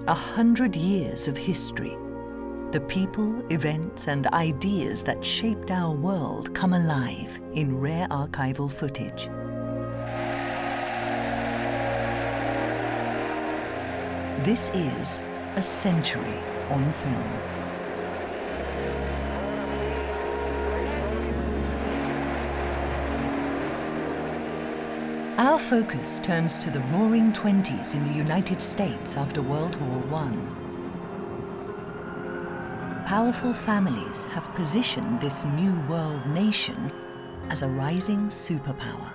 100 years of history. The people, events, and ideas that shaped our world come alive in rare archival footage. This is a century on film. Our focus turns to the roaring 20s in the United States after World War I. Powerful families have positioned this new world nation as a rising superpower.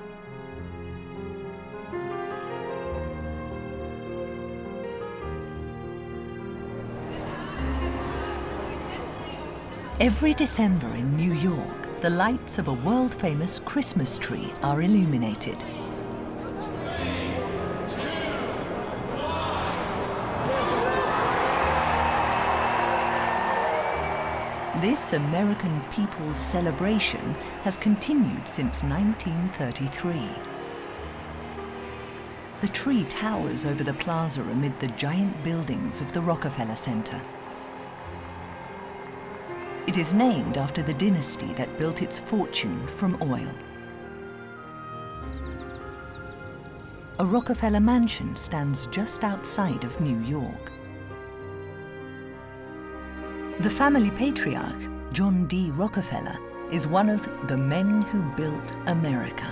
Every December in New York, the lights of a world-famous Christmas tree are illuminated. This American people's celebration has continued since 1933. The tree towers over the plaza amid the giant buildings of the Rockefeller Center. It is named after the dynasty that built its fortune from oil. A Rockefeller mansion stands just outside of New York. The family patriarch, John D. Rockefeller, is one of the men who built America.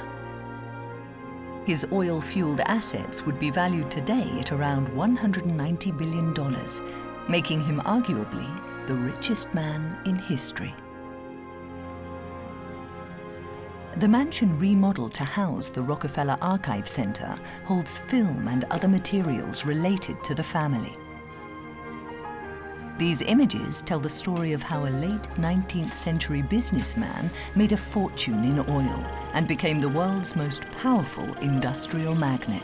His oil-fueled assets would be valued today at around $190 billion, making him arguably the richest man in history. The mansion, remodeled to house the Rockefeller Archive Center, holds film and other materials related to the family. These images tell the story of how a late 19th century businessman made a fortune in oil and became the world's most powerful industrial magnate.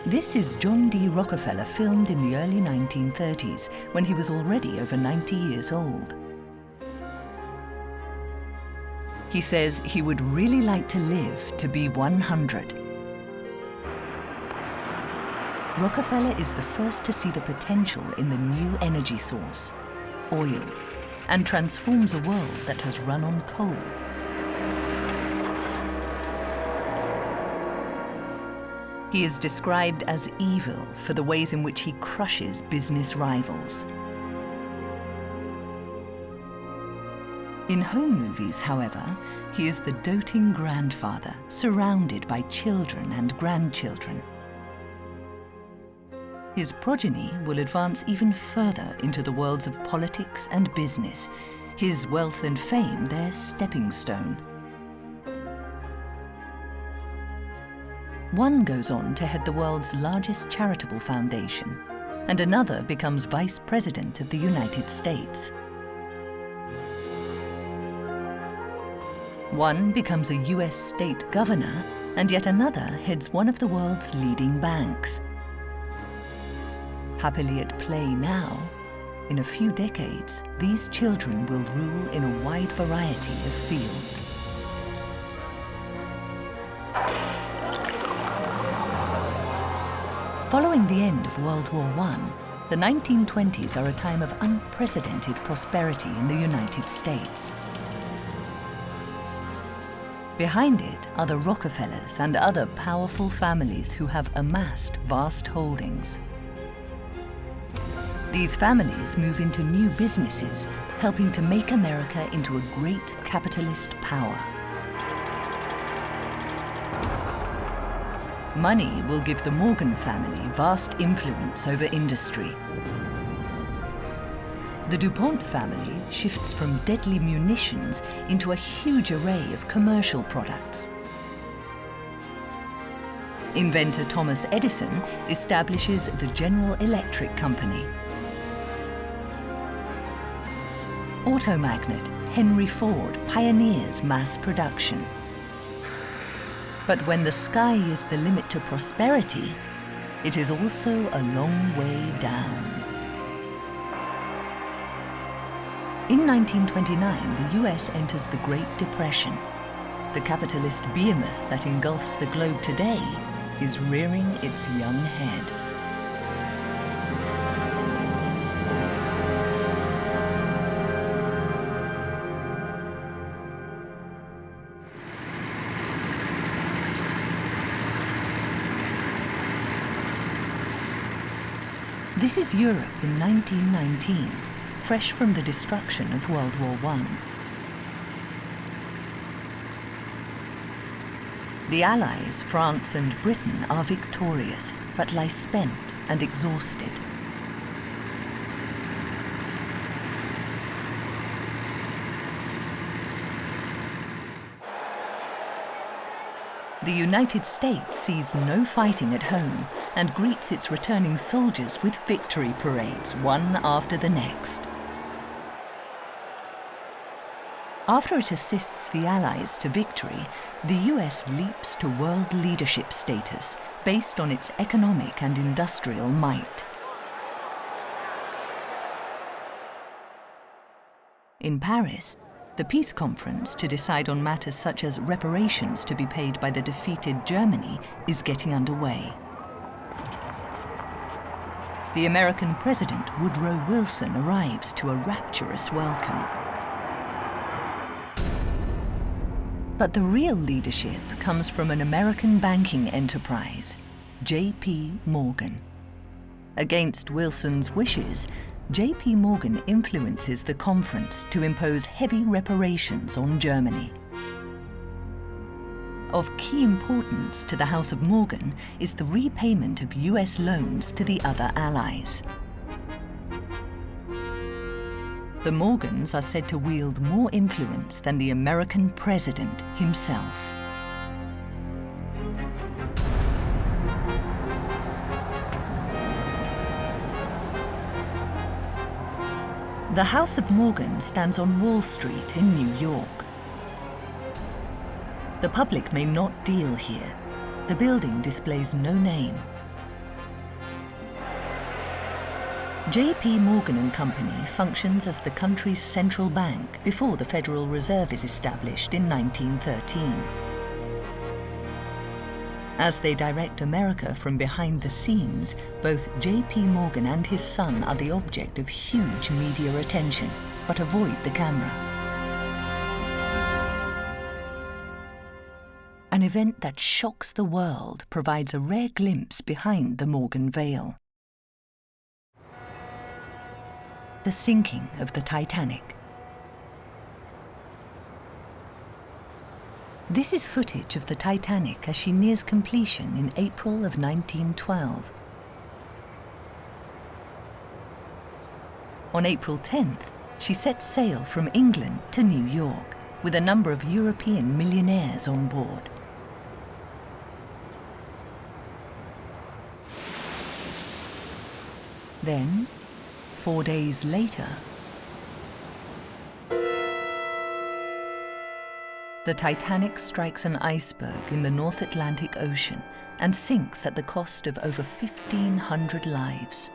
This is John D. Rockefeller, filmed in the early 1930s, when he was already over 90 years old. He says he would really like to live to be 100. Rockefeller is the first to see the potential in the new energy source, oil, and transforms a world that has run on coal. He is described as evil for the ways in which he crushes business rivals. In home movies, however, he is the doting grandfather, surrounded by children and grandchildren. His progeny will advance even further into the worlds of politics and business, his wealth and fame their stepping stone. One goes on to head the world's largest charitable foundation, and another becomes Vice President of the United States. One becomes a US state governor, and yet another heads one of the world's leading banks. Happily at play now, in a few decades, these children will rule in a wide variety of fields. Following the end of World War I, the 1920s are a time of unprecedented prosperity in the United States. Behind it are the Rockefellers and other powerful families who have amassed vast holdings. These families move into new businesses, helping to make America into a great capitalist power. Money will give the Morgan family vast influence over industry. The DuPont family shifts from deadly munitions into a huge array of commercial products. Inventor Thomas Edison establishes the General Electric Company. Auto magnate Henry Ford pioneers mass production. But when the sky is the limit to prosperity, it is also a long way down. In 1929, the US enters the Great Depression. The capitalist behemoth that engulfs the globe today is rearing its young head. This is Europe in 1919, fresh from the destruction of World War I. The Allies, France and Britain, are victorious, but lie spent and exhausted. The United States sees no fighting at home and greets its returning soldiers with victory parades, one after the next. After it assists the Allies to victory, the US leaps to world leadership status based on its economic and industrial might. In Paris, the peace conference to decide on matters such as reparations to be paid by the defeated Germany is getting underway. The American President Woodrow Wilson arrives to a rapturous welcome. But the real leadership comes from an American banking enterprise, J.P. Morgan. Against Wilson's wishes, J.P. Morgan influences the conference to impose heavy reparations on Germany. Of key importance to the House of Morgan is the repayment of US loans to the other allies. The Morgans are said to wield more influence than the American president himself. The House of Morgan stands on Wall Street in New York. The public may not deal here. The building displays no name. J.P. Morgan and Company functions as the country's central bank before the Federal Reserve is established in 1913. As they direct America from behind the scenes, both J.P. Morgan and his son are the object of huge media attention, but avoid the camera. An event that shocks the world provides a rare glimpse behind the Morgan veil. The sinking of the Titanic. This is footage of the Titanic as she nears completion in April of 1912. On April 10th, she sets sail from England to New York with a number of European millionaires on board. Then, 4 days later, the Titanic strikes an iceberg in the North Atlantic Ocean and sinks at the cost of over 1,500 lives.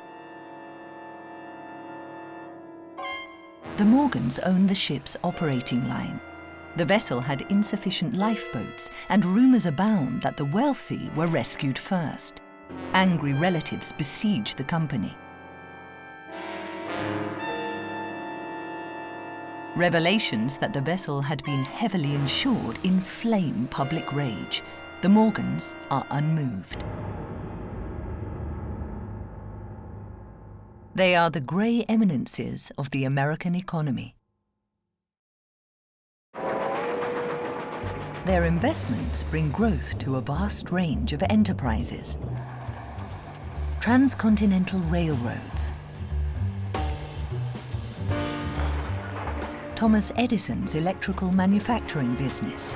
The Morgans owned the ship's operating line. The vessel had insufficient lifeboats, and rumors abound that the wealthy were rescued first. Angry relatives besiege the company. Revelations that the vessel had been heavily insured inflame public rage. The Morgans are unmoved. They are the grey eminences of the American economy. Their investments bring growth to a vast range of enterprises. Transcontinental railroads, Thomas Edison's electrical manufacturing business,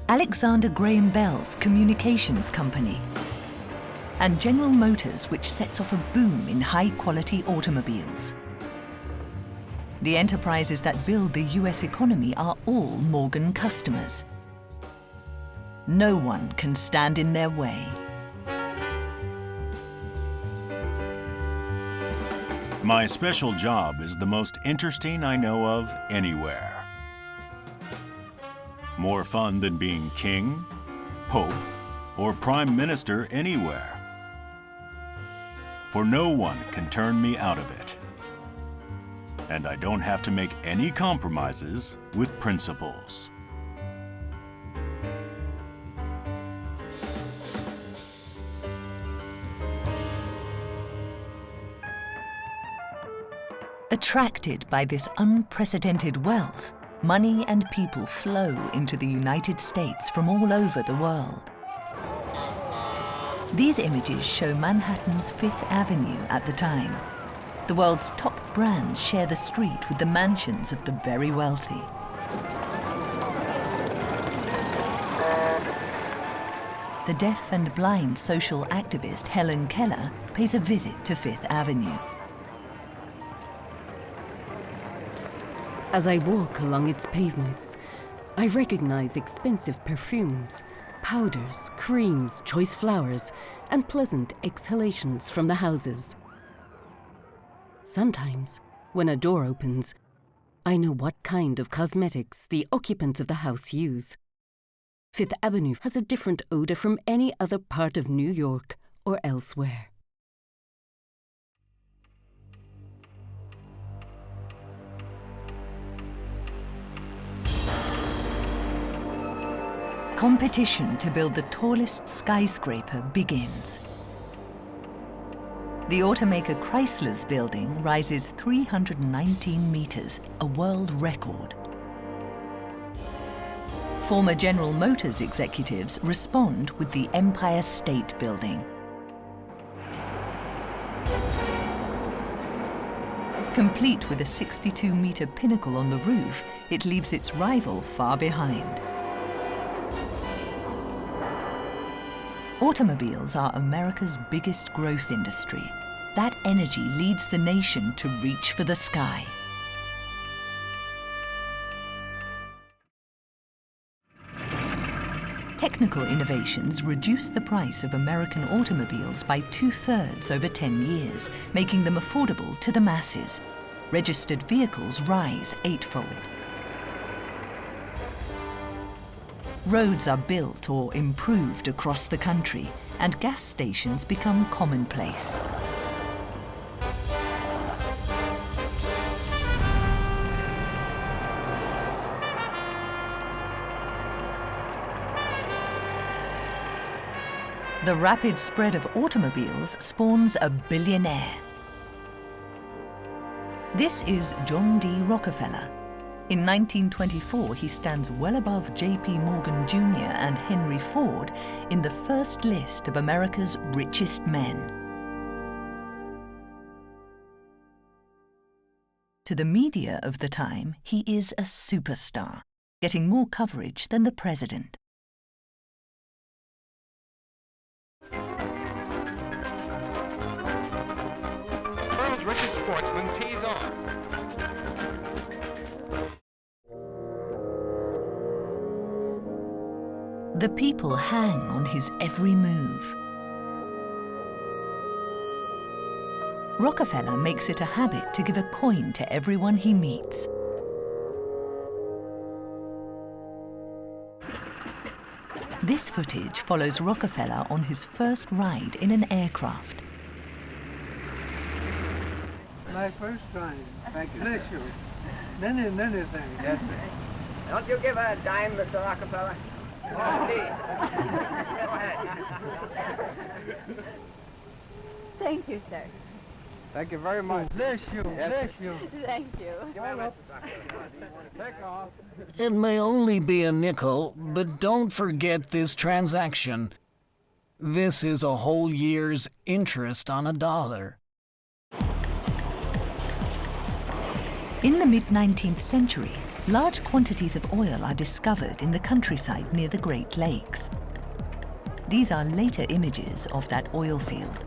Alexander Graham Bell's communications company, and General Motors, which sets off a boom in high-quality automobiles. The enterprises that build the US economy are all Morgan customers. No one can stand in their way. My special job is the most interesting I know of anywhere. More fun than being king, pope, or prime minister anywhere. For no one can turn me out of it. And I don't have to make any compromises with principles. Attracted by this unprecedented wealth, money and people flow into the United States from all over the world. These images show Manhattan's Fifth Avenue at the time. The world's top brands share the street with the mansions of the very wealthy. The deaf and blind social activist Helen Keller pays a visit to Fifth Avenue. As I walk along its pavements, I recognize expensive perfumes, powders, creams, choice flowers, and pleasant exhalations from the houses. Sometimes, when a door opens, I know what kind of cosmetics the occupants of the house use. Fifth Avenue has a different odor from any other part of New York or elsewhere. Competition to build the tallest skyscraper begins. The automaker Chrysler's building rises 319 meters, a world record. Former General Motors executives respond with the Empire State Building. Complete with a 62-meter pinnacle on the roof, it leaves its rival far behind. Automobiles are America's biggest growth industry. That energy leads the nation to reach for the sky. Technical innovations reduce the price of American automobiles by 2/3 over 10 years, making them affordable to the masses. Registered vehicles rise 8-fold. Roads are built or improved across the country, and gas stations become commonplace. The rapid spread of automobiles spawns a billionaire. This is John D. Rockefeller. In 1924, he stands well above J.P. Morgan Jr. and Henry Ford in the first list of America's richest men. To the media of the time, he is a superstar, getting more coverage than the president. World's richest sportsman tees off. The people hang on his every move. Rockefeller makes it a habit to give a coin to everyone he meets. This footage follows Rockefeller on his first ride in an aircraft. My first time. Bless you. Many thanks. Yes, sir. Don't you give her a dime, Mr. Rockefeller? Oh, please. Go ahead. Thank you, sir. Thank you very much. Bless you. Bless you. Thank you. Take off. It may only be a nickel, but don't forget this transaction. This is a whole year's interest on $1. In the mid-19th century, large quantities of oil are discovered in the countryside near the Great Lakes. These are later images of that oil field.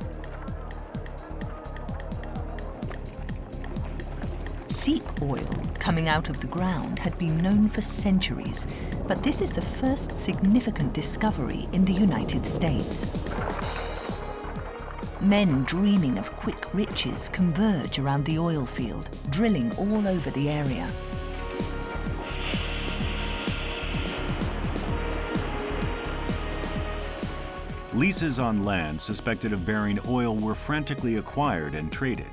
Seep oil coming out of the ground had been known for centuries, but this is the first significant discovery in the United States. Men dreaming of quick riches converge around the oil field, drilling all over the area. Leases on land suspected of bearing oil were frantically acquired and traded.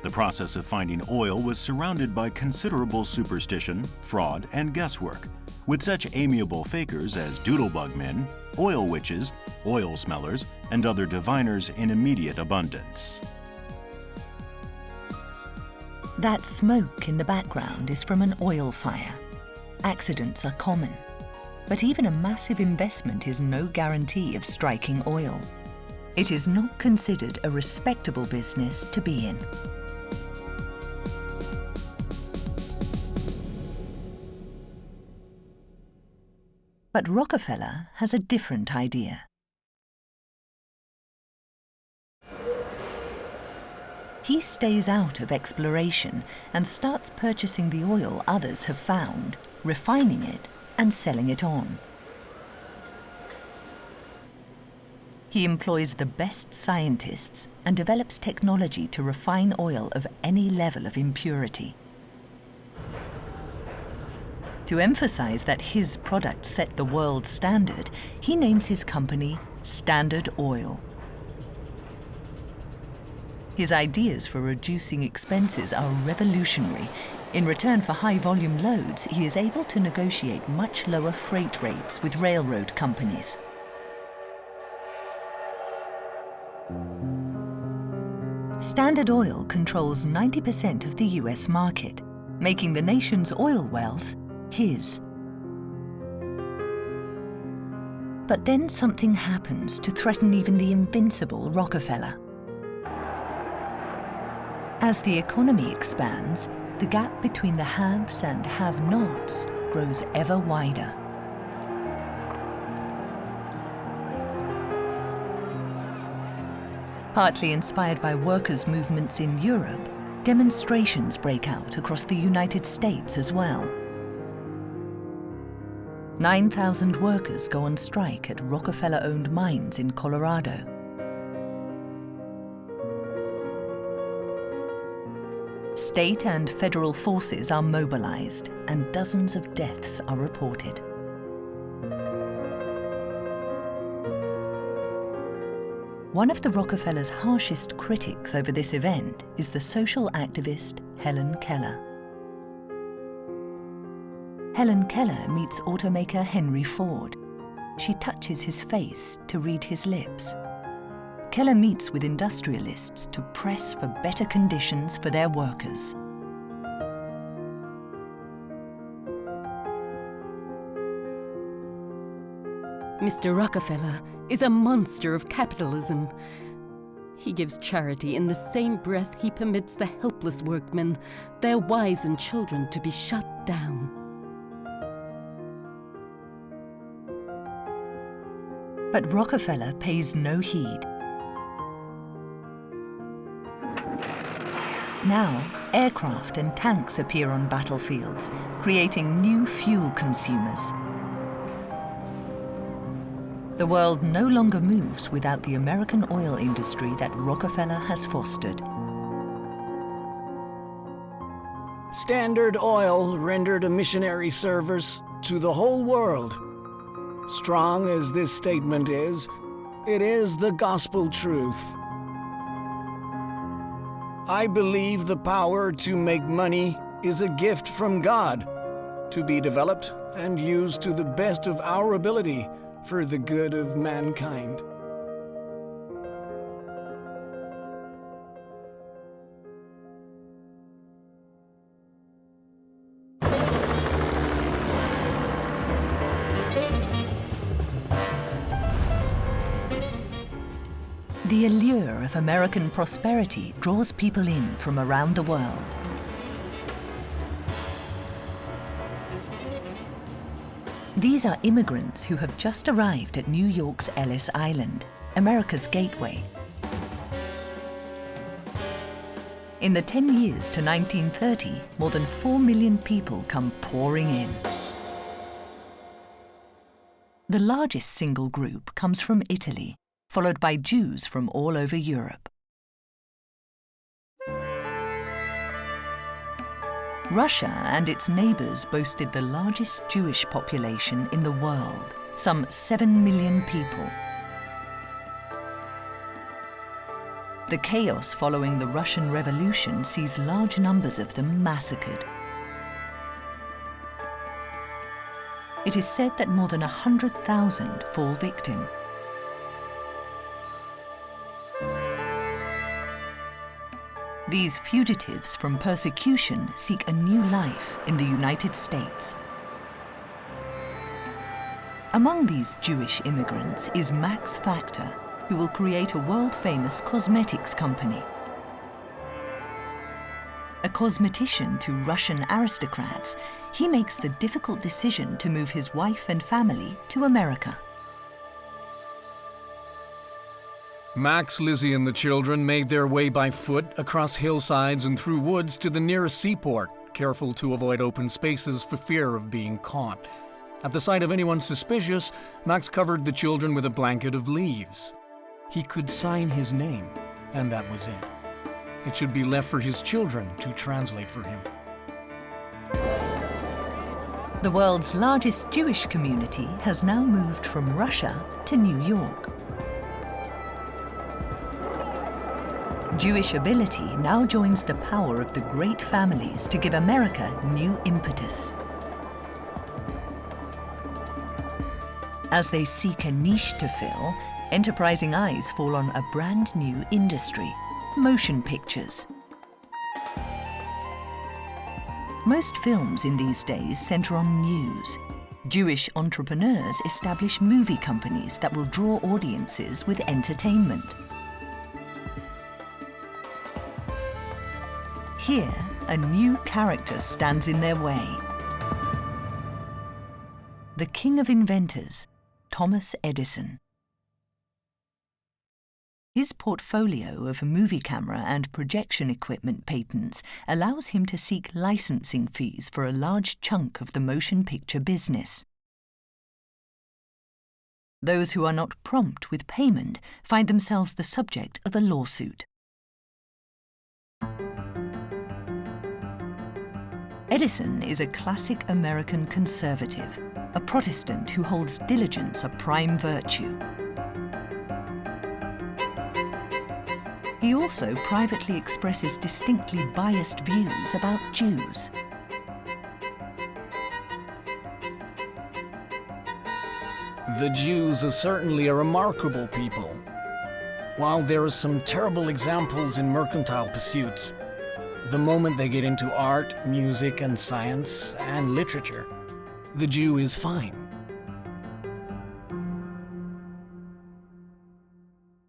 The process of finding oil was surrounded by considerable superstition, fraud, and guesswork, with such amiable fakers as doodlebug men, oil witches, oil smellers, and other diviners in immediate abundance. That smoke in the background is from an oil fire. Accidents are common, but even a massive investment is no guarantee of striking oil. It is not considered a respectable business to be in. But Rockefeller has a different idea. He stays out of exploration and starts purchasing the oil others have found, refining it, and selling it on. He employs the best scientists and develops technology to refine oil of any level of impurity. To emphasize that his products set the world standard, he names his company Standard Oil. His ideas for reducing expenses are revolutionary. In return for high-volume loads, he is able to negotiate much lower freight rates with railroad companies. Standard Oil controls 90% of the US market, making the nation's oil wealth his. But then something happens to threaten even the invincible Rockefeller. As the economy expands, the gap between the haves and have-nots grows ever wider. Partly inspired by workers' movements in Europe, demonstrations break out across the United States as well. 9,000 workers go on strike at Rockefeller-owned mines in Colorado. State and federal forces are mobilized, and dozens of deaths are reported. One of the Rockefellers' harshest critics over this event is the social activist Helen Keller. Helen Keller meets automaker Henry Ford. She touches his face to read his lips. Keller meets with industrialists to press for better conditions for their workers. Mr. Rockefeller is a monster of capitalism. He gives charity in the same breath he permits the helpless workmen, their wives and children, to be shut down. But Rockefeller pays no heed. Now, aircraft and tanks appear on battlefields, creating new fuel consumers. The world no longer moves without the American oil industry that Rockefeller has fostered. Standard Oil rendered a missionary service to the whole world. Strong as this statement is, it is the gospel truth. I believe the power to make money is a gift from God, to be developed and used to the best of our ability for the good of mankind. The allure of American prosperity draws people in from around the world. These are immigrants who have just arrived at New York's Ellis Island, America's gateway. In the 10 years to 1930, more than 4 million people come pouring in. The largest single group comes from Italy, followed by Jews from all over Europe. Russia and its neighbors boasted the largest Jewish population in the world, some 7 million people. The chaos following the Russian Revolution sees large numbers of them massacred. It is said that more than 100,000 fall victim. These fugitives from persecution seek a new life in the United States. Among these Jewish immigrants is Max Factor, who will create a world-famous cosmetics company. A cosmetician to Russian aristocrats, he makes the difficult decision to move his wife and family to America. Max, Lizzie, and the children made their way by foot across hillsides and through woods to the nearest seaport, careful to avoid open spaces for fear of being caught. At the sight of anyone suspicious, Max covered the children with a blanket of leaves. He could sign his name, and that was it. It should be left for his children to translate for him. The world's largest Jewish community has now moved from Russia to New York. Jewish ability now joins the power of the great families to give America new impetus. As they seek a niche to fill, enterprising eyes fall on a brand new industry: motion pictures. Most films in these days center on news. Jewish entrepreneurs establish movie companies that will draw audiences with entertainment. Here, a new character stands in their way. The king of inventors, Thomas Edison. His portfolio of movie camera and projection equipment patents allows him to seek licensing fees for a large chunk of the motion picture business. Those who are not prompt with payment find themselves the subject of a lawsuit. Edison is a classic American conservative, a Protestant who holds diligence a prime virtue. He also privately expresses distinctly biased views about Jews. The Jews are certainly a remarkable people. While there are some terrible examples in mercantile pursuits, the moment they get into art, music, and science, and literature, the Jew is fine.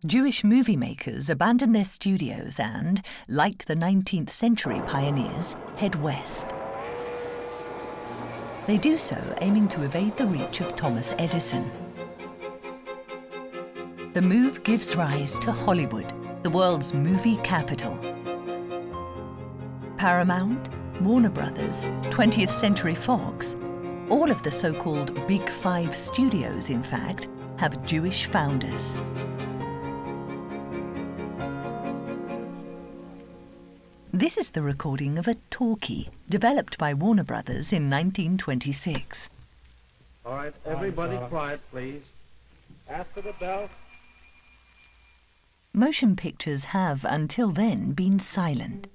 Jewish movie makers abandon their studios and, like the 19th century pioneers, head west. They do so aiming to evade the reach of Thomas Edison. The move gives rise to Hollywood, the world's movie capital. Paramount, Warner Brothers, 20th Century Fox, all of the so-called Big Five studios, in fact, have Jewish founders. This is the recording of a talkie developed by Warner Brothers in 1926. All right, everybody quiet, please. After the bell. Motion pictures have, until then, been silent.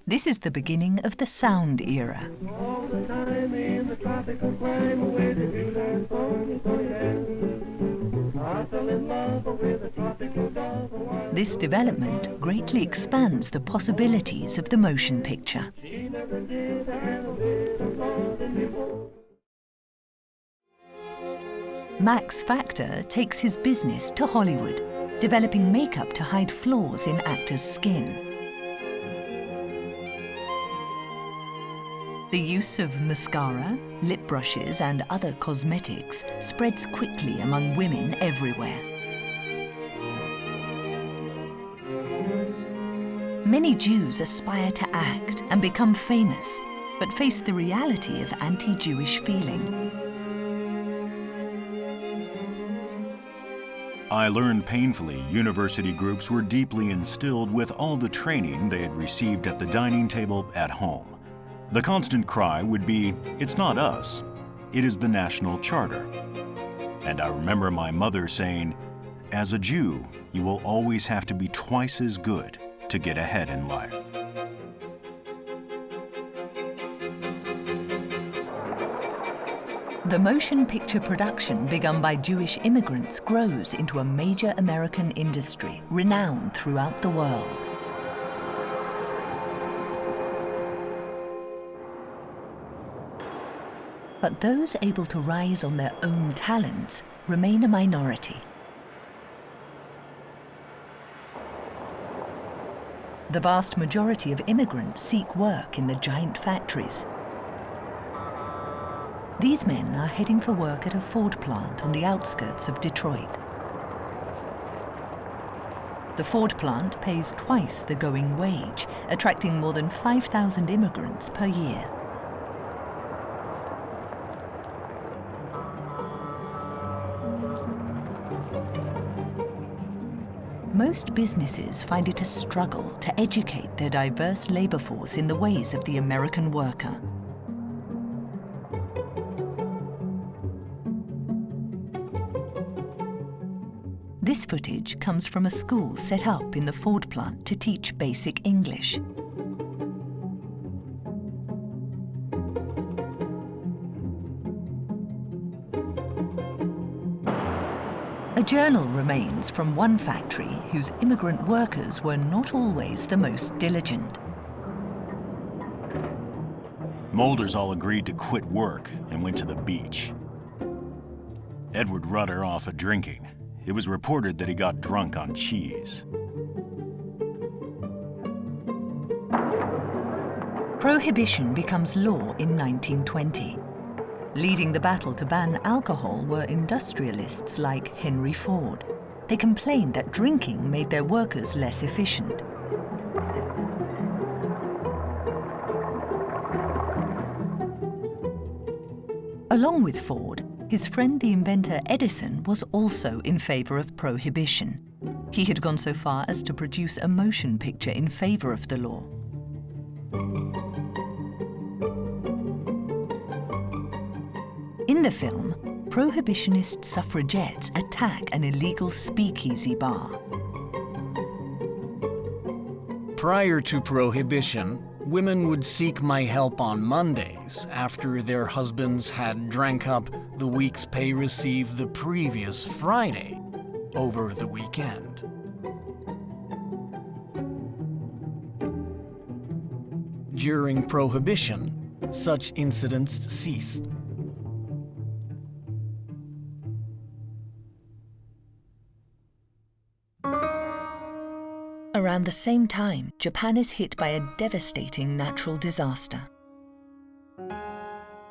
This is the beginning of the sound era. All the time in the tropical climate where the views are so I fell in love with a tropical dove. This development greatly expands the possibilities of the motion picture. She never did have a bit of love before. Max Factor takes his business to Hollywood, developing makeup to hide flaws in actors' skin. The use of mascara, lip brushes, and other cosmetics spreads quickly among women everywhere. Many Jews aspire to act and become famous, but face the reality of anti-Jewish feeling. I learned painfully university groups were deeply instilled with all the training they had received at the dining table at home. The constant cry would be, "It's not us, it is the national charter." And I remember my mother saying, As a Jew, you will always have to be twice as good to get ahead in life. The motion picture production begun by Jewish immigrants grows into a major American industry, renowned throughout the world. But those able to rise on their own talents remain a minority. The vast majority of immigrants seek work in the giant factories. These men are heading for work at a Ford plant on the outskirts of Detroit. The Ford plant pays twice the going wage, attracting more than 5,000 immigrants per year. Most businesses find it a struggle to educate their diverse labor force in the ways of the American worker. This footage comes from a school set up in the Ford plant to teach basic English. A journal remains from one factory whose immigrant workers were not always the most diligent. Molders all agreed to quit work and went to the beach. Edward Rudder offered drinking. It was reported that he got drunk on cheese. Prohibition becomes law in 1920. Leading the battle to ban alcohol were industrialists like Henry Ford. They complained that drinking made their workers less efficient. Along with Ford, his friend the inventor Edison was also in favor of prohibition. He had gone so far as to produce a motion picture in favor of the law. In the film, prohibitionist suffragettes attack an illegal speakeasy bar. Prior to Prohibition, women would seek my help on Mondays after their husbands had drank up the week's pay received the previous Friday over the weekend. During Prohibition, such incidents ceased. Around the same time, Japan is hit by a devastating natural disaster.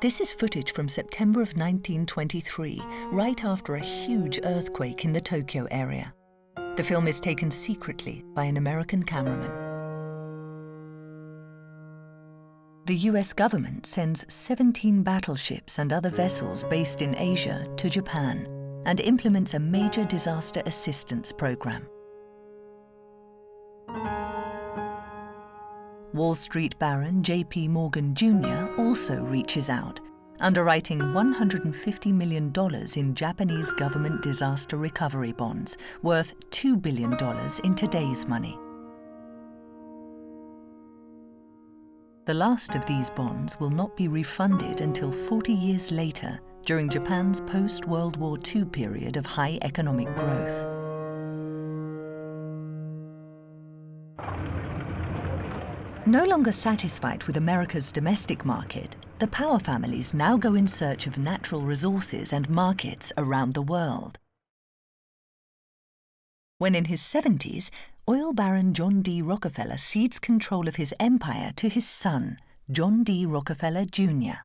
This is footage from September of 1923, right after a huge earthquake in the Tokyo area. The film is taken secretly by an American cameraman. The US government sends 17 battleships and other vessels based in Asia to Japan and implements a major disaster assistance program. Wall Street baron J.P. Morgan Jr. also reaches out, underwriting $150 million in Japanese government disaster recovery bonds, worth $2 billion in today's money. The last of these bonds will not be refunded until 40 years later, during Japan's post-World War II period of high economic growth. No longer satisfied with America's domestic market, the Power families now go in search of natural resources and markets around the world. When in his 70s, oil baron John D. Rockefeller cedes control of his empire to his son, John D. Rockefeller Jr.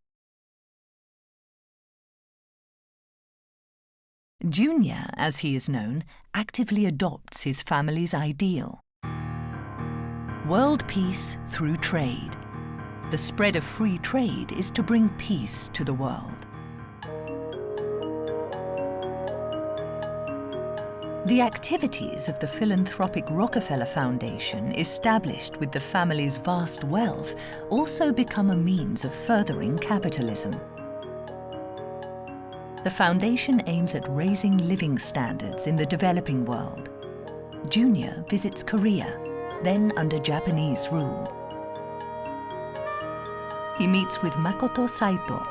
Jr., as he is known, actively adopts his family's ideal. World peace through trade. The spread of free trade is to bring peace to the world. The activities of the philanthropic Rockefeller Foundation, established with the family's vast wealth, also become a means of furthering capitalism. the foundation aims at raising living standards in the developing world. Junior visits Korea, then under Japanese rule. He meets with Makoto Saito,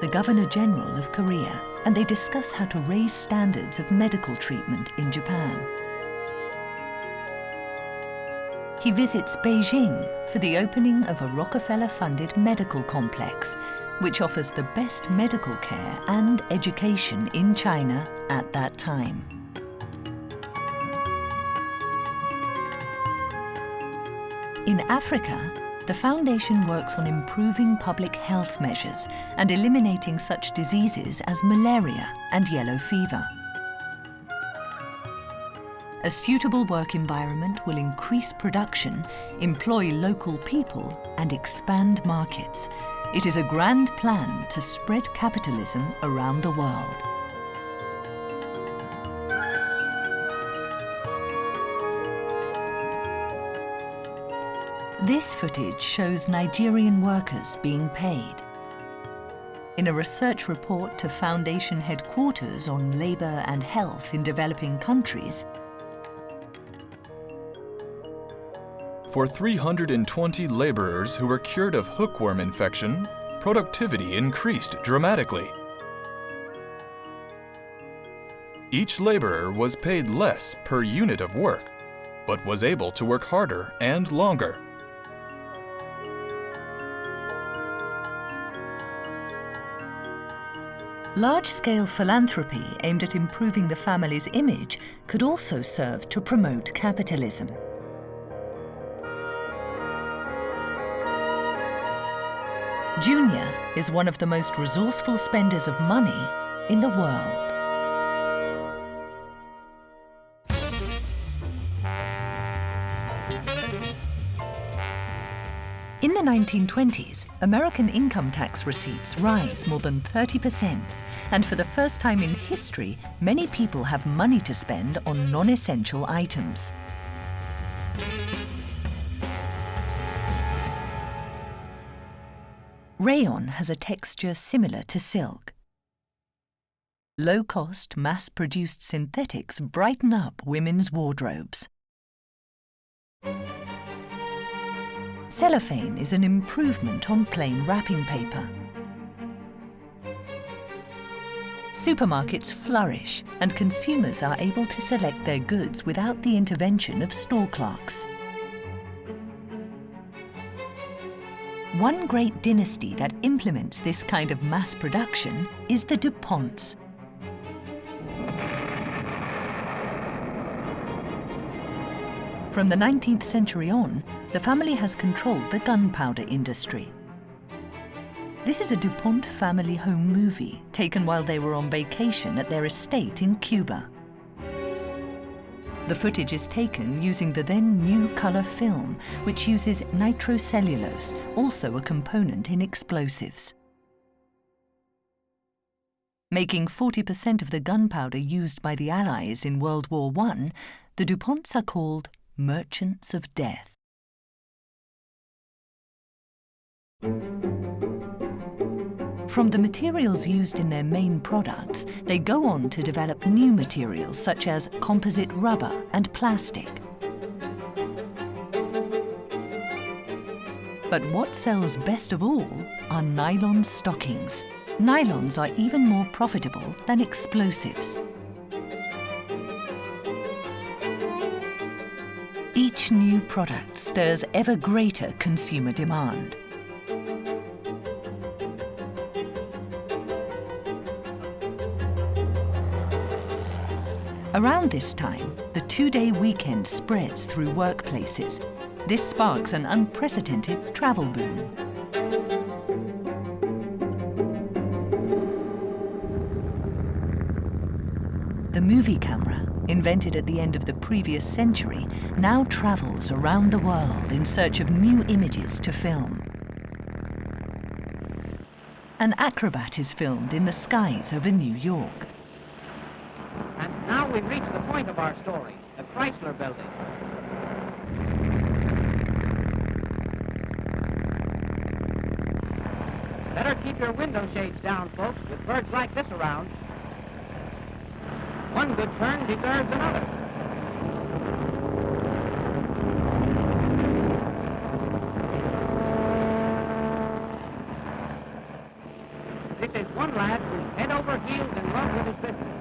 the Governor General of Korea, and they discuss how to raise standards of medical treatment in Japan. He visits Beijing for the opening of a Rockefeller-funded medical complex, which offers the best medical care and education in China at that time. In Africa, the foundation works on improving public health measures and eliminating such diseases as malaria and yellow fever. A suitable work environment will increase production, employ local people, and expand markets. It is a grand plan to spread capitalism around the world. This footage shows Nigerian workers being paid. In a research report to Foundation headquarters on labor and health in developing countries, for 320 laborers who were cured of hookworm infection, productivity increased dramatically. Each laborer was paid less per unit of work, but was able to work harder and longer. Large-scale philanthropy aimed at improving the family's image could also serve to promote capitalism. Junior is one of the most resourceful spenders of money in the world. In the 1920s, American income tax receipts rise more than 30%, and for the first time in history, many people have money to spend on non-essential items. Rayon has a texture similar to silk. Low-cost, mass-produced synthetics brighten up women's wardrobes. Cellophane is an improvement on plain wrapping paper. Supermarkets flourish, and consumers are able to select their goods without the intervention of store clerks. One great dynasty that implements this kind of mass production is the DuPonts. From the 19th century on, the family has controlled the gunpowder industry. This is a DuPont family home movie taken while they were on vacation at their estate in Cuba. The footage is taken using the then new color film, which uses nitrocellulose, also a component in explosives. Making 40% of the gunpowder used by the Allies in World War I, the DuPonts are called merchants of death. From the materials used in their main products, they go on to develop new materials such as composite rubber and plastic. But what sells best of all are nylon stockings. Nylons are even more profitable than explosives. Each new product stirs ever greater consumer demand. Around this time, the two-day weekend spreads through workplaces. This sparks an unprecedented travel boom. The movie camera, invented at the end of the previous century, now travels around the world in search of new images to film. An acrobat is filmed in the skies over New York. And now we've reached the point of our story, the Chrysler Building. Better keep your window shades down, folks, with birds like this around. One good turn deserves another. This is one lad who's head over heels in love with his business.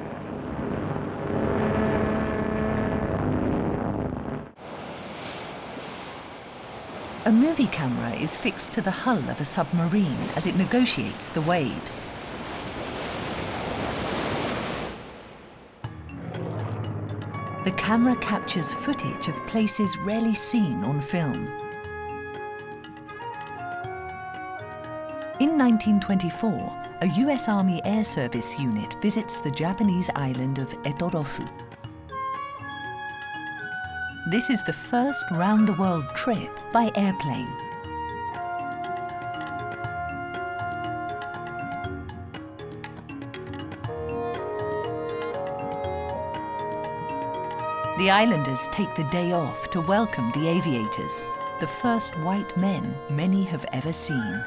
A movie camera is fixed to the hull of a submarine as it negotiates the waves. The camera captures footage of places rarely seen on film. In 1924, a US Army Air Service unit visits the Japanese island of Etorofu. This is the first round-the-world trip by airplane. The islanders take the day off to welcome the aviators, the first white men many have ever seen.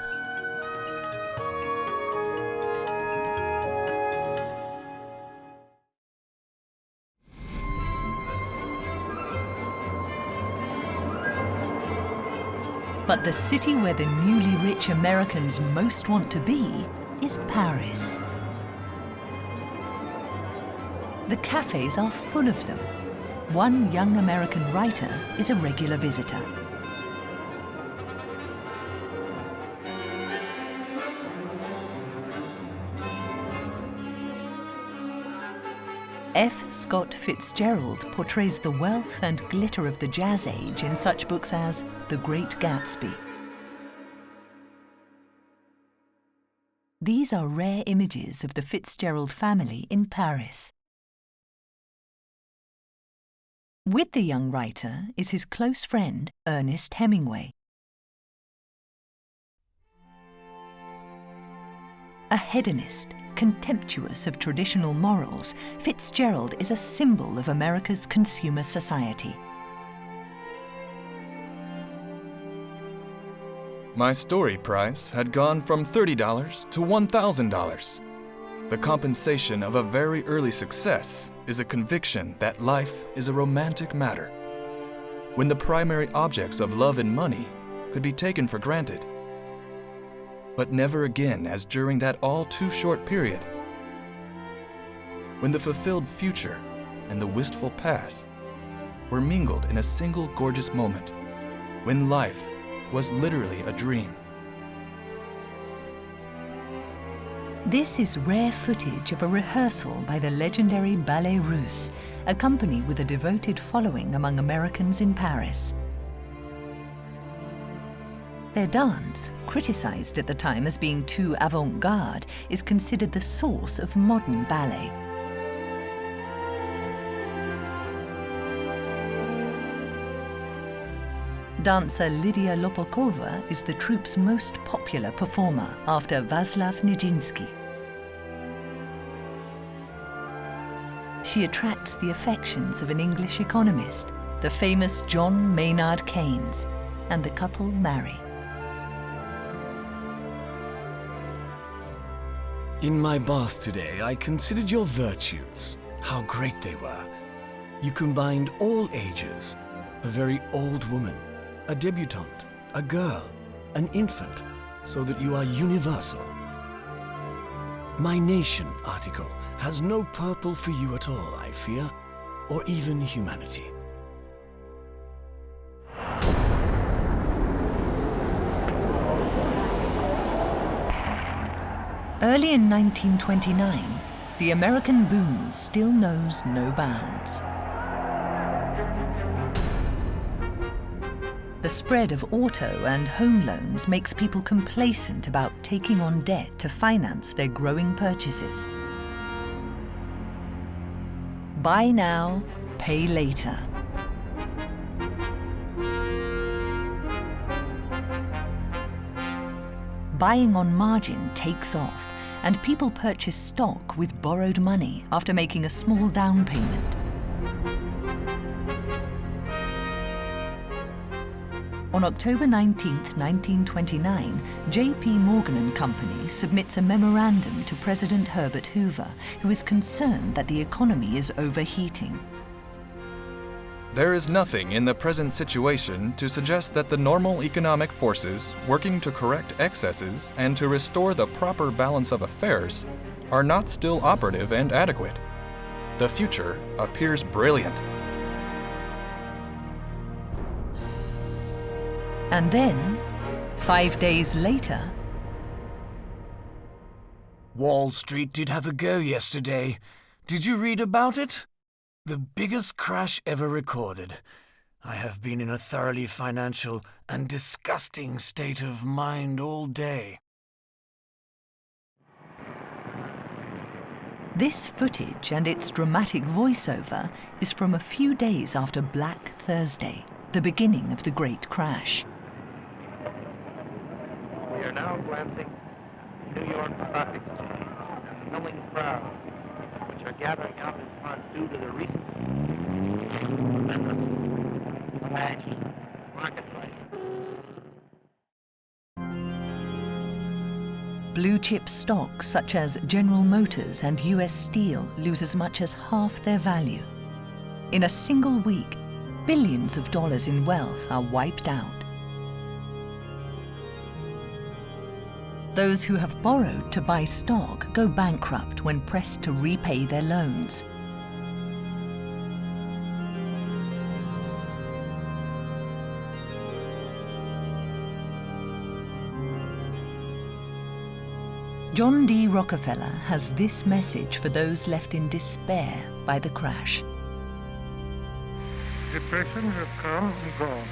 But the city where the newly rich Americans most want to be is Paris. The cafes are full of them. One young American writer is a regular visitor. F. Scott Fitzgerald portrays the wealth and glitter of the Jazz Age in such books as The Great Gatsby. These are rare images of the Fitzgerald family in Paris. With the young writer is his close friend, Ernest Hemingway. A hedonist, contemptuous of traditional morals, Fitzgerald is a symbol of America's consumer society. My story price had gone from $30 to $1,000. The compensation of a very early success is a conviction that life is a romantic matter. When the primary objects of love and money could be taken for granted, but never again as during that all too short period, when the fulfilled future and the wistful past were mingled in a single gorgeous moment, when life was literally a dream. This is rare footage of a rehearsal by the legendary Ballet Russe, a company with a devoted following among Americans in Paris. Their dance, criticized at the time as being too avant-garde, is considered the source of modern ballet. Dancer Lydia Lopokova is the troupe's most popular performer after Václav Nijinsky. She attracts the affections of an English economist, the famous John Maynard Keynes, and the couple marry. In my bath today, I considered your virtues, how great they were. You combined all ages, a very old woman, a debutante, a girl, an infant, so that you are universal. My Nation article has no purple for you at all, I fear, or even humanity. Early in 1929, the American boom still knows no bounds. The spread of auto and home loans makes people complacent about taking on debt to finance their growing purchases. Buy now, pay later. Buying on margin takes off, and people purchase stock with borrowed money after making a small down payment. On October 19, 1929, J.P. Morgan and Company submits a memorandum to President Herbert Hoover, who is concerned that the economy is overheating. There is nothing in the present situation to suggest that the normal economic forces working to correct excesses and to restore the proper balance of affairs are not still operative and adequate. The future appears brilliant. And then, 5 days later, Wall Street did have a go yesterday. Did you read about it? The biggest crash ever recorded. I have been in a thoroughly financial and disgusting state of mind all day. this footage and its dramatic voiceover is from a few days after Black Thursday, the beginning of the Great Crash. We are now glancing at New York Stock Exchange and the milling crowds, which are gathering out in part due to the recent tremendous smash market price. Blue-chip stocks such as General Motors and US Steel lose as much as half their value. In a single week, billions of dollars in wealth are wiped out. Those who have borrowed to buy stock go bankrupt when pressed to repay their loans. John D. Rockefeller has this message for those left in despair by the crash. Depressions have come and gone.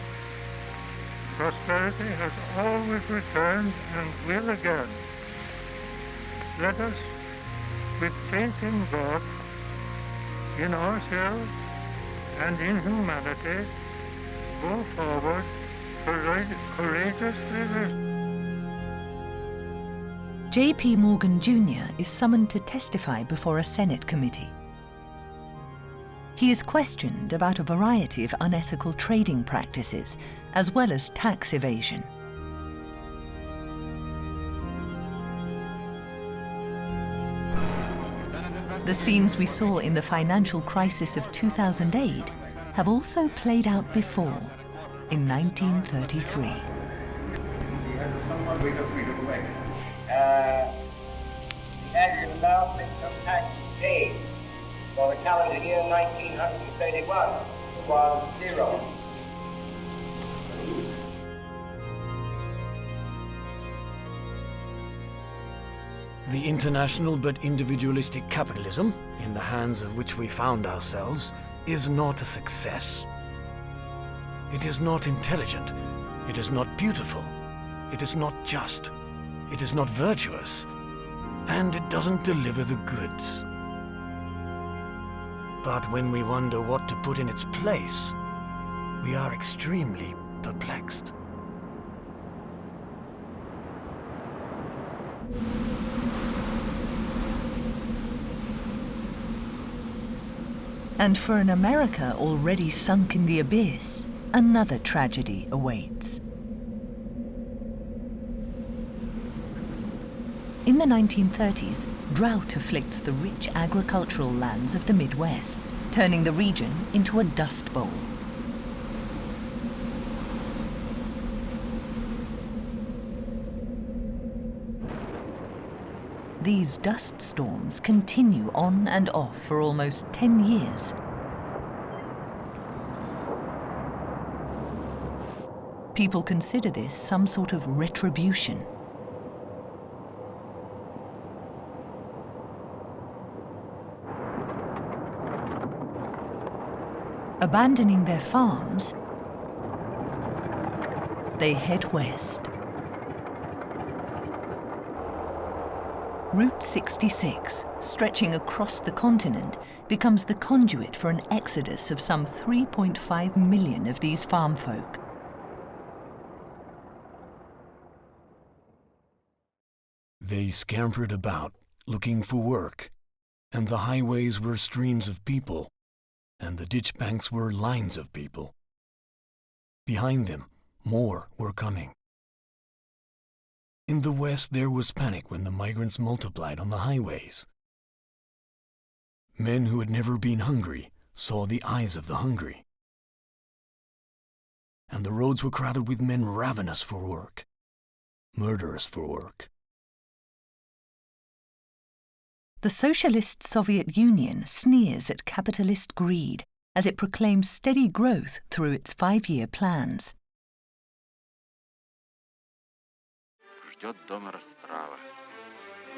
Prosperity has always returned and will again. Let us, with faith in God, in ourselves, and in humanity, go forward courageously. J.P. Morgan Jr. is summoned to testify before a Senate committee. He is questioned about a variety of unethical trading practices, as well as tax evasion. The scenes we saw in the financial crisis of 2008 have also played out before, in 1933. The annual announcement of taxes paid for the calendar year 1931 was 0. The international but individualistic capitalism, in the hands of which we found ourselves, is not a success. It is not intelligent. It is not beautiful. It is not just. It is not virtuous. And it doesn't deliver the goods. But when we wonder what to put in its place, we are extremely perplexed. And for an America already sunk in the abyss, another tragedy awaits. In the 1930s, drought afflicts the rich agricultural lands of the Midwest, turning the region into a dust bowl. These dust storms continue on and off for almost 10 years. People consider this some sort of retribution. Abandoning their farms, they head west. Route 66, stretching across the continent, becomes the conduit for an exodus of some 3.5 million of these farm folk. They scampered about, looking for work, and the highways were streams of people, and the ditch banks were lines of people. Behind them, more were coming. In the West, there was panic when the migrants multiplied on the highways. Men who had never been hungry saw the eyes of the hungry. And the roads were crowded with men ravenous for work, murderous for work. The socialist Soviet Union sneers at capitalist greed as it proclaims steady growth through its 5-year plans.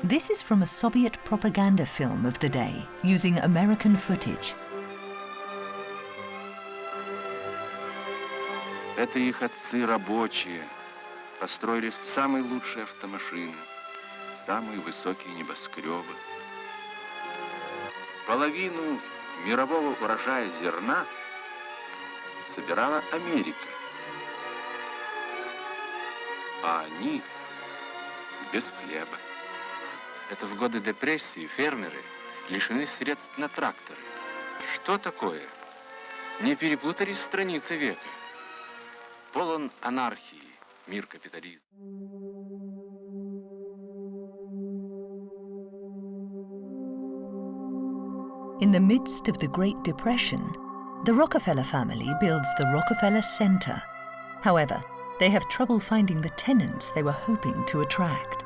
This is from a Soviet propaganda film of the day, using American footage. Это их отцы рабочие. Построили самые лучшие автомашины, самые высокие небоскребы. Половину мирового урожая зерна собирала Америка. А они без хлеба. Это в годы депрессии фермеры лишены средств на тракторы. Что такое? Не перепутали страницы века. Полон анархии, мир капитализма. In the midst of the Great Depression, the Rockefeller family builds the Rockefeller Center. However, they have trouble finding the tenants they were hoping to attract.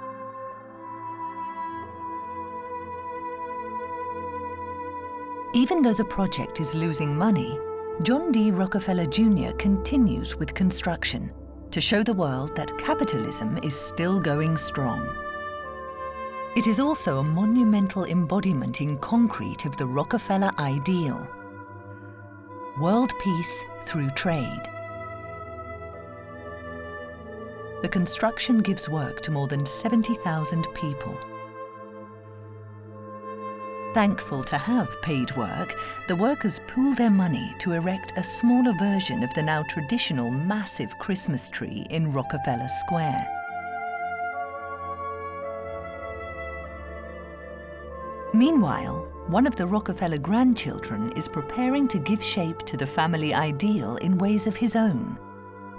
Even though the project is losing money, John D. Rockefeller Jr. continues with construction to show the world that capitalism is still going strong. It is also a monumental embodiment in concrete of the Rockefeller ideal: world peace through trade. The construction gives work to more than 70,000 people. Thankful to have paid work, the workers pool their money to erect a smaller version of the now traditional massive Christmas tree in Rockefeller Square. Meanwhile, one of the Rockefeller grandchildren is preparing to give shape to the family ideal in ways of his own.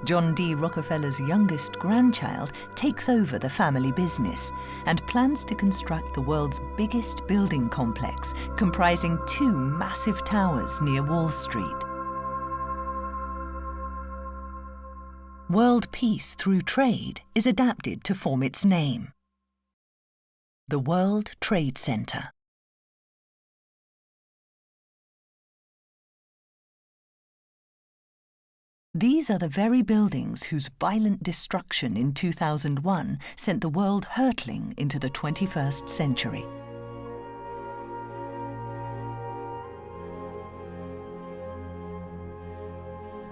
John D. Rockefeller's youngest grandchild takes over the family business and plans to construct the world's biggest building complex, comprising 2 massive towers near Wall Street. World peace through trade is adapted to form its name: the World Trade Center. These are the very buildings whose violent destruction in 2001 sent the world hurtling into the 21st century.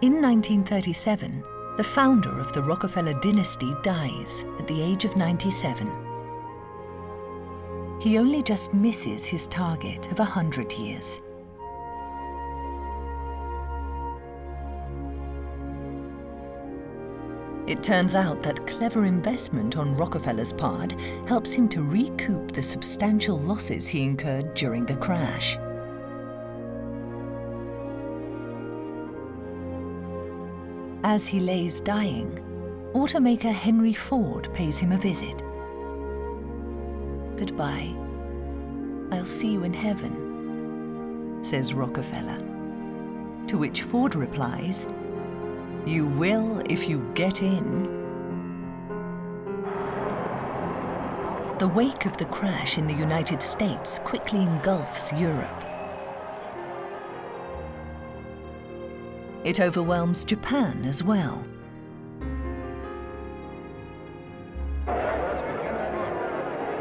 In 1937, the founder of the Rockefeller dynasty dies at the age of 97. He only just misses his target of 100 years. It turns out that clever investment on Rockefeller's part helps him to recoup the substantial losses he incurred during the crash. As he lays dying, automaker Henry Ford pays him a visit. "Goodbye. I'll see you in heaven," says Rockefeller. To which Ford replies, "You will if you get in." The wake of the crash in the United States quickly engulfs Europe. It overwhelms Japan as well.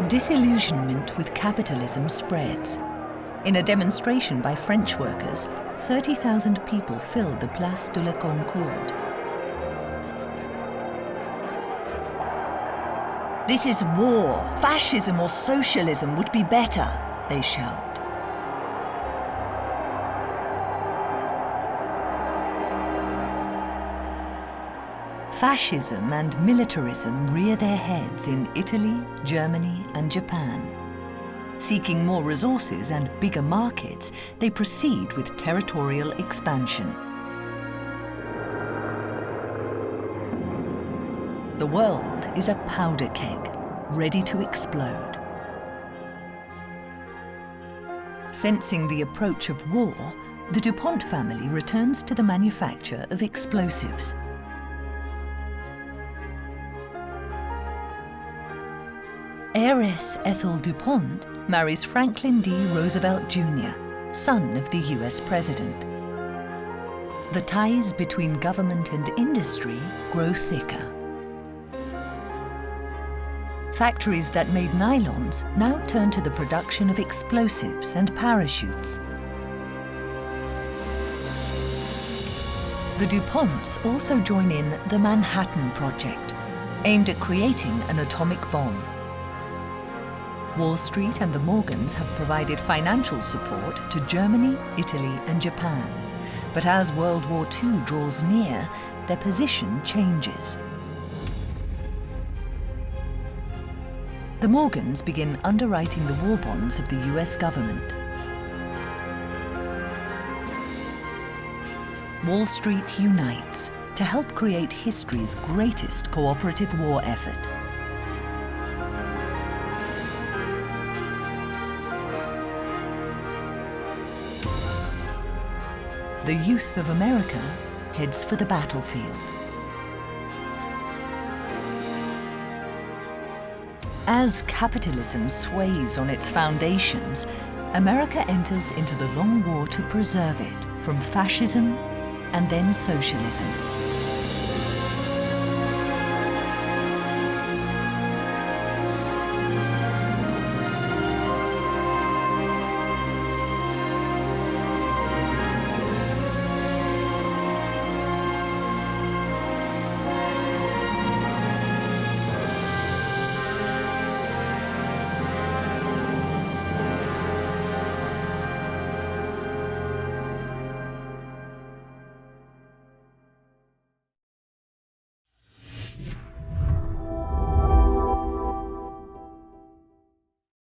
Disillusionment with capitalism spreads. In a demonstration by French workers, 30,000 people filled the Place de la Concorde. "This is war. Fascism or socialism would be better," they shout. Fascism and militarism rear their heads in Italy, Germany, and Japan. Seeking more resources and bigger markets, they proceed with territorial expansion. The world is a powder keg, ready to explode. Sensing the approach of war, the DuPont family returns to the manufacture of explosives. Heiress Ethel DuPont marries Franklin D. Roosevelt Jr., son of the US president. The ties between government and industry grow thicker. Factories that made nylons now turn to the production of explosives and parachutes. The DuPonts also join in the Manhattan Project, aimed at creating an atomic bomb. Wall Street and the Morgans have provided financial support to Germany, Italy, and Japan. But as World War II draws near, their position changes. The Morgans begin underwriting the war bonds of the US government. Wall Street unites to help create history's greatest cooperative war effort. The youth of America heads for the battlefield. As capitalism sways on its foundations, America enters into the long war to preserve it from fascism and then socialism.